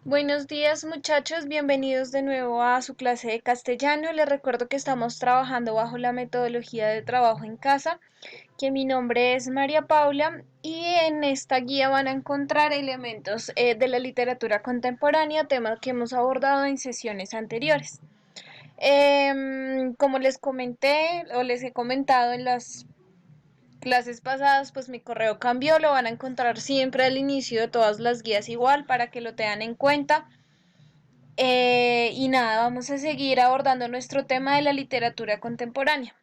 Buenos días muchachos, bienvenidos de nuevo a su clase de castellano. Les recuerdo que estamos trabajando bajo la metodología de trabajo en casa, que mi nombre es María Paula y en esta guía van a encontrar elementos de la literatura contemporánea, tema que hemos abordado en sesiones anteriores. Como les comenté o les he comentado en las clases pasadas, pues mi correo cambió, lo van a encontrar siempre al inicio de todas las guías igual para que lo tengan en cuenta. Y nada, vamos a seguir abordando nuestro tema de la literatura contemporánea.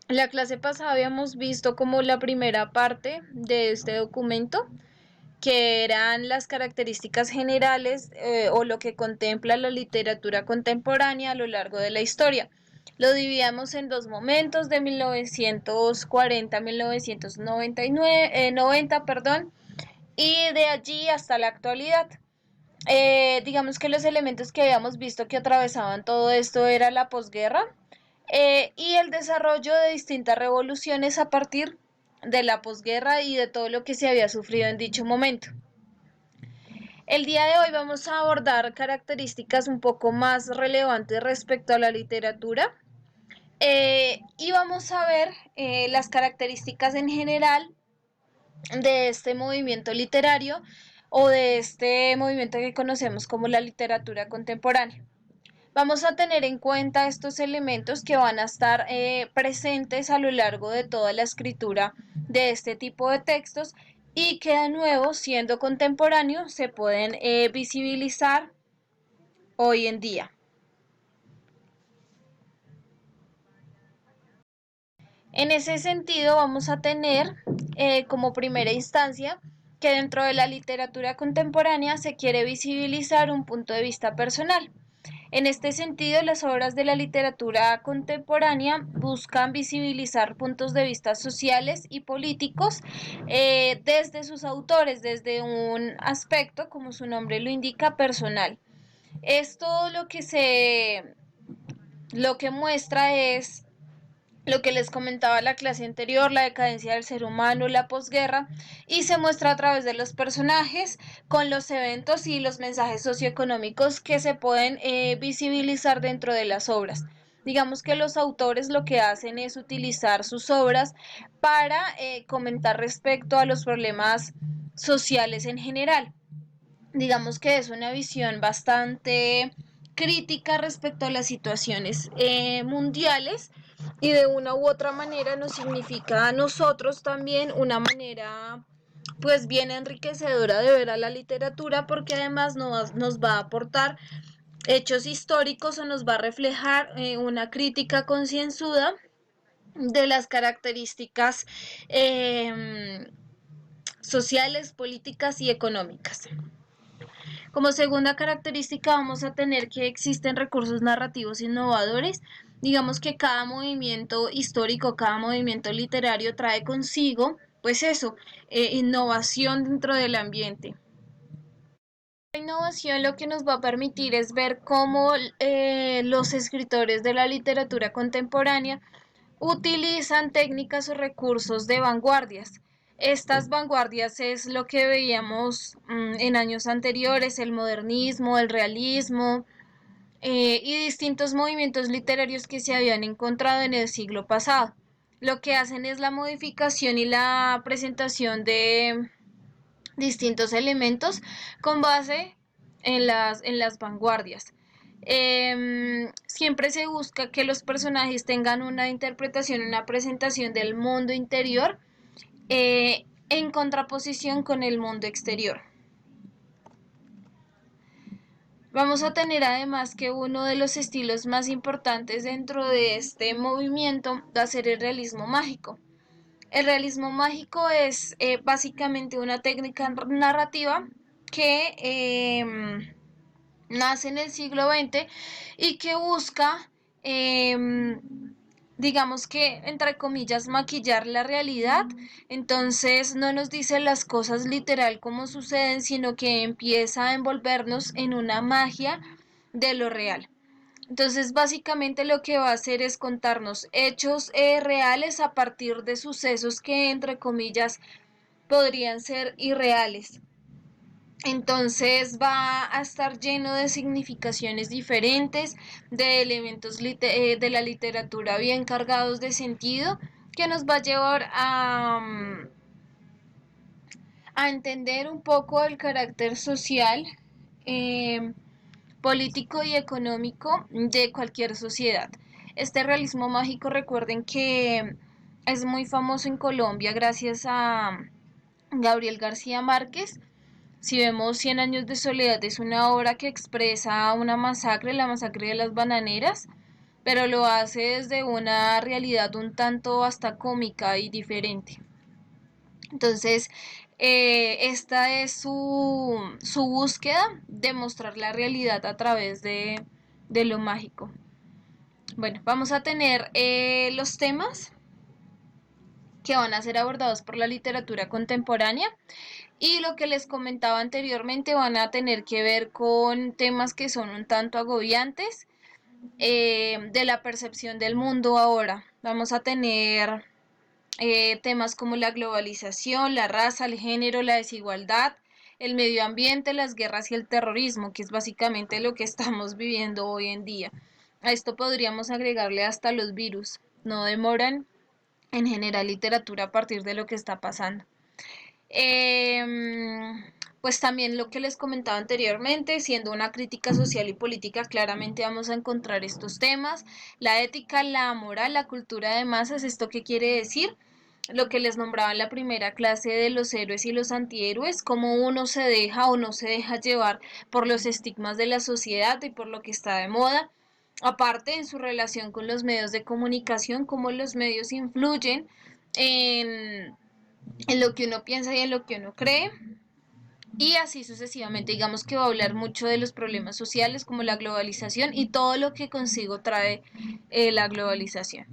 En la clase pasada habíamos visto como la primera parte de este documento, que eran las características generales o lo que contempla la literatura contemporánea a lo largo de la historia. Lo dividíamos en dos momentos, de 1940 a 1999, 90, perdón, y de allí hasta la actualidad. Digamos que los elementos que habíamos visto que atravesaban todo esto era la posguerra y el desarrollo de distintas revoluciones a partir de la posguerra y de todo lo que se había sufrido en dicho momento. El día de hoy vamos a abordar características un poco más relevantes respecto a la literatura y vamos a ver las características en general de este movimiento literario o de este movimiento que conocemos como la literatura contemporánea. Vamos a tener en cuenta estos elementos que van a estar presentes a lo largo de toda la escritura de este tipo de textos y que de nuevo, siendo contemporáneos, se pueden visibilizar hoy en día. En ese sentido, vamos a tener como primera instancia que dentro de la literatura contemporánea se quiere visibilizar un punto de vista personal. En este sentido, las obras de la literatura contemporánea buscan visibilizar puntos de vista sociales y políticos desde sus autores, desde un aspecto, como su nombre lo indica, personal. Esto lo que muestra es lo que les comentaba la clase anterior, la decadencia del ser humano, la posguerra, y se muestra a través de los personajes, con los eventos y los mensajes socioeconómicos que se pueden visibilizar dentro de las obras. Digamos que los autores lo que hacen es utilizar sus obras para comentar respecto a los problemas sociales en general. Digamos que es una visión bastante crítica respecto a las situaciones mundiales y de una u otra manera nos significa a nosotros también una manera pues bien enriquecedora de ver a la literatura porque además nos va a aportar hechos históricos o nos va a reflejar una crítica concienzuda de las características sociales, políticas y económicas. Como segunda característica vamos a tener que existen recursos narrativos innovadores. Digamos que cada movimiento histórico, cada movimiento literario trae consigo, pues eso, innovación dentro del ambiente. La innovación lo que nos va a permitir es ver cómo los escritores de la literatura contemporánea utilizan técnicas o recursos de vanguardias. Estas vanguardias es lo que veíamos en años anteriores, el modernismo, el realismo y distintos movimientos literarios que se habían encontrado en el siglo pasado. Lo que hacen es la modificación y la presentación de distintos elementos con base en las vanguardias. Siempre se busca que los personajes tengan una interpretación, una presentación del mundo interior en contraposición con el mundo exterior. Vamos a tener además que uno de los estilos más importantes dentro de este movimiento va a ser el realismo mágico. El realismo mágico es básicamente una técnica narrativa que nace en el siglo XX y que busca, digamos que, entre comillas, maquillar la realidad. Entonces no nos dice las cosas literal como suceden, sino que empieza a envolvernos en una magia de lo real. Entonces, básicamente lo que va a hacer es contarnos hechos reales a partir de sucesos que, entre comillas, podrían ser irreales. Entonces va a estar lleno de significaciones diferentes, de elementos de la literatura bien cargados de sentido, que nos va a llevar a entender un poco el carácter social, eh, político y económico de cualquier sociedad. Este realismo mágico, recuerden que es muy famoso en Colombia gracias a Gabriel García Márquez. Si vemos Cien años de soledad, es una obra que expresa una masacre, la masacre de las bananeras, pero lo hace desde una realidad un tanto hasta cómica y diferente. Entonces, esta es su búsqueda de mostrar la realidad a través de lo mágico. Bueno, vamos a tener los temas que van a ser abordados por la literatura contemporánea. Y lo que les comentaba anteriormente van a tener que ver con temas que son un tanto agobiantes, de la percepción del mundo ahora. Vamos a tener temas como la globalización, la raza, el género, la desigualdad, el medio ambiente, las guerras y el terrorismo, que es básicamente lo que estamos viviendo hoy en día. A esto podríamos agregarle hasta los virus. No demoran en generar literatura a partir de lo que está pasando. Pues también lo que les comentaba anteriormente, siendo una crítica social y política, claramente vamos a encontrar estos temas, la ética, la moral, la cultura de masas. ¿Esto qué quiere decir? Lo que les nombraba en la primera clase de los héroes y los antihéroes, cómo uno se deja o no se deja llevar por los estigmas de la sociedad y por lo que está de moda. Aparte, en su relación con los medios de comunicación, cómo los medios influyen en lo que uno piensa y en lo que uno cree. Y así sucesivamente, digamos que va a hablar mucho de los problemas sociales como la globalización y todo lo que consigo trae la globalización.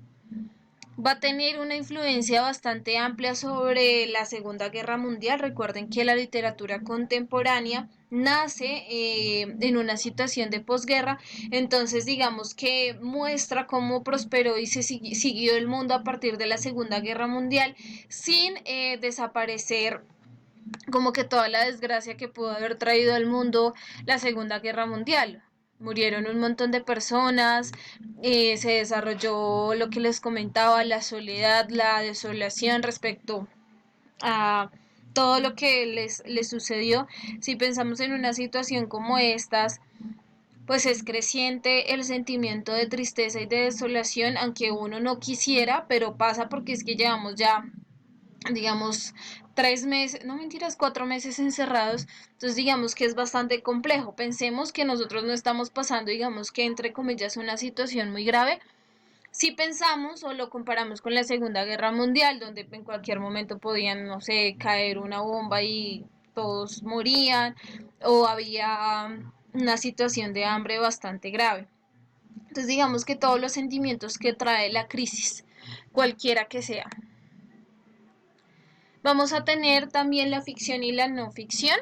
Va a tener una influencia bastante amplia sobre la Segunda Guerra Mundial. Recuerden que la literatura contemporánea nace en una situación de posguerra, entonces digamos que muestra cómo prosperó y se siguió el mundo a partir de la Segunda Guerra Mundial sin desaparecer como que toda la desgracia que pudo haber traído al mundo la Segunda Guerra Mundial. Murieron un montón de personas, se desarrolló lo que les comentaba, la soledad, la desolación respecto a todo lo que les sucedió. Si pensamos en una situación como estas, pues es creciente el sentimiento de tristeza y de desolación, aunque uno no quisiera, pero pasa porque es que llevamos ya, digamos, 3 meses, no mentiras, 4 meses encerrados. Entonces digamos que es bastante complejo. Pensemos que nosotros no estamos pasando, digamos que entre comillas, una situación muy grave. Si pensamos o lo comparamos con la Segunda Guerra Mundial, donde en cualquier momento podían, no sé, caer una bomba y todos morían, o había una situación de hambre bastante grave. Entonces digamos que todos los sentimientos que trae la crisis, cualquiera que sea. Vamos a tener también la ficción y la no ficción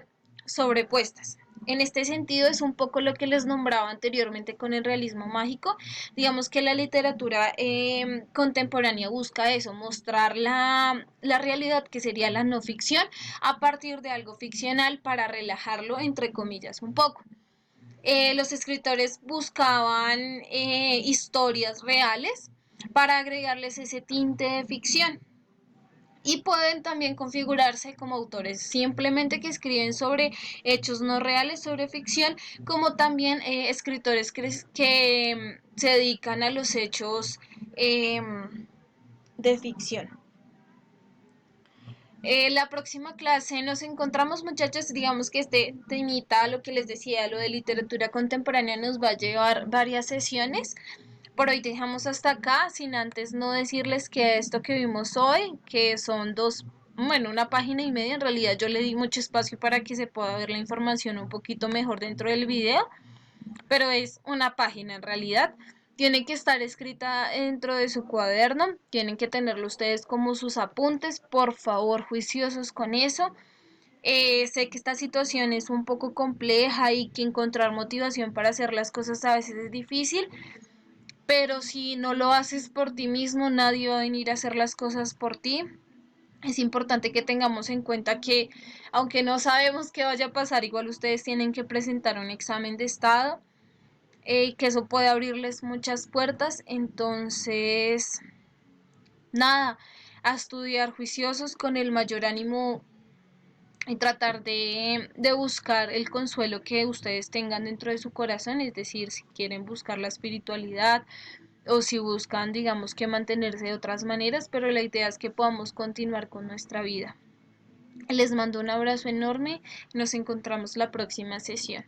sobrepuestas. En este sentido es un poco lo que les nombraba anteriormente con el realismo mágico. Digamos que la literatura contemporánea busca eso, mostrar la realidad que sería la no ficción a partir de algo ficcional para relajarlo entre comillas un poco. Los escritores buscaban historias reales para agregarles ese tinte de ficción, y pueden también configurarse como autores simplemente que escriben sobre hechos no reales, sobre ficción, como también escritores que se dedican a los hechos eh, de ficción. La próxima clase nos encontramos, muchachos, digamos que este temita, lo que les decía, lo de literatura contemporánea, nos va a llevar varias sesiones. Por hoy dejamos hasta acá, sin antes no decirles que esto que vimos hoy, que son bueno, una página y media, en realidad yo le di mucho espacio para que se pueda ver la información un poquito mejor dentro del video, pero es una página en realidad. Tiene que estar escrita dentro de su cuaderno, tienen que tenerlo ustedes como sus apuntes, por favor, juiciosos con eso. Sé que esta situación es un poco compleja y que encontrar motivación para hacer las cosas a veces es difícil, pero si no lo haces por ti mismo, nadie va a venir a hacer las cosas por ti. Es importante que tengamos en cuenta que, aunque no sabemos qué vaya a pasar, igual ustedes tienen que presentar un examen de estado, que eso puede abrirles muchas puertas. Entonces, nada, a estudiar juiciosos con el mayor ánimo y tratar de buscar el consuelo que ustedes tengan dentro de su corazón, es decir, si quieren buscar la espiritualidad o si buscan, digamos, que mantenerse de otras maneras, pero la idea es que podamos continuar con nuestra vida. Les mando un abrazo enorme y nos encontramos la próxima sesión.